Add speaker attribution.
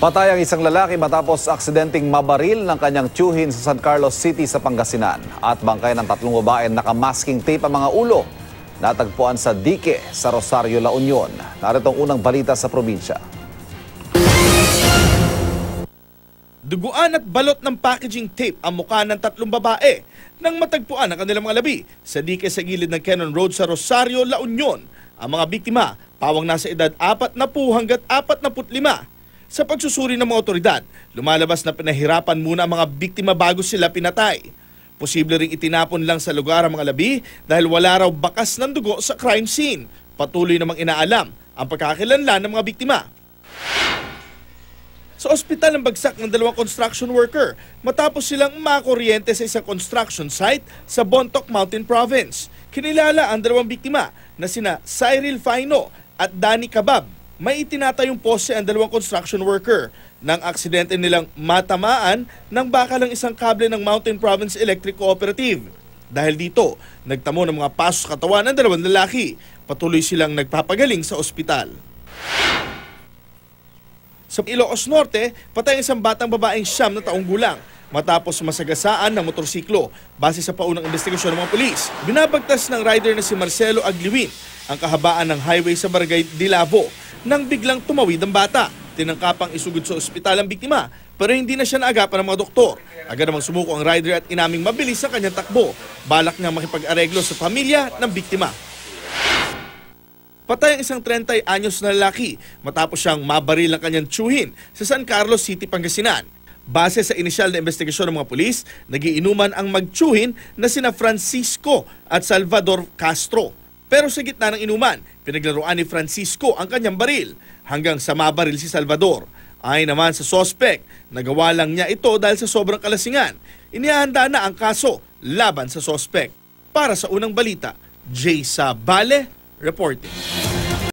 Speaker 1: Patay ang isang lalaki matapos aksidenteng mabaril ng kanyang tiyuhin sa San Carlos City sa Pangasinan. At bangkay ng 3 babae naka-masking tape ang mga ulo. Natagpuan sa dike sa Rosario, La Union. Narito ang unang balita sa probinsya.
Speaker 2: Duguan at balot ng packaging tape ang mukha ng 3 babae nang matagpuan ang kanilang mga labi sa dike sa gilid ng Cannon Road sa Rosario, La Union. Ang mga biktima, pawang nasa edad 40 hanggat 45. Sa pagsusuri ng mga otoridad, lumalabas na pinahirapan muna ang mga biktima bago sila pinatay. Posible ring itinapon lang sa lugar ang mga labi dahil wala raw bakas ng dugo sa crime scene. Patuloy namang inaalam ang pagkakakilanlan ng mga biktima. Sa ospital ng bagsak ng 2 construction worker matapos silang makuryente sa isang construction site sa Bontoc Mountain Province. Kinilala ang 2 biktima na sina Cyril Faino at Danny Cabab. May itinatayong pose ang 2 construction worker nang aksidente nilang matamaan ng bakalang isang kable ng Mountain Province Electric Cooperative. Dahil dito, nagtamo ng mga paso sa katawan ng 2 lalaki. Patuloy silang nagpapagaling sa ospital. Sa Ilocos Norte, patay ang isang batang babaeng 9 na taong gulang matapos masagasaan ng motorsiklo. Base sa paunang investigasyon ng mga pulis, binabagtas ng rider na si Marcelo Agliwin ang kahabaan ng highway sa Barangay Dilavo nang biglang tumawid ang bata. Tinangkapang isugod sa ospital ang biktima pero hindi na siya naagapan ng mga doktor. Agad namang sumuko ang rider at inaming mabilis ang kanyang takbo. Balak niya makipag-areglo sa pamilya ng biktima. Patay ang isang 30 anyos na lalaki matapos siyang mabaril ng kanyang tiyuhin sa San Carlos City, Pangasinan. Base sa inisyal na investigasyon ng mga pulis, nagiinuman ang magtiyuhin na sina Francisco at Salvador Castro. Pero sa gitna ng inuman, pinaglaruan ni Francisco ang kanyang baril hanggang sa mabaril si Salvador. Ayon naman sa sospek, nagawa lang niya ito dahil sa sobrang kalasingan. Inihanda na ang kaso laban sa sospek. Para sa unang balita, Jay Sabale reporting.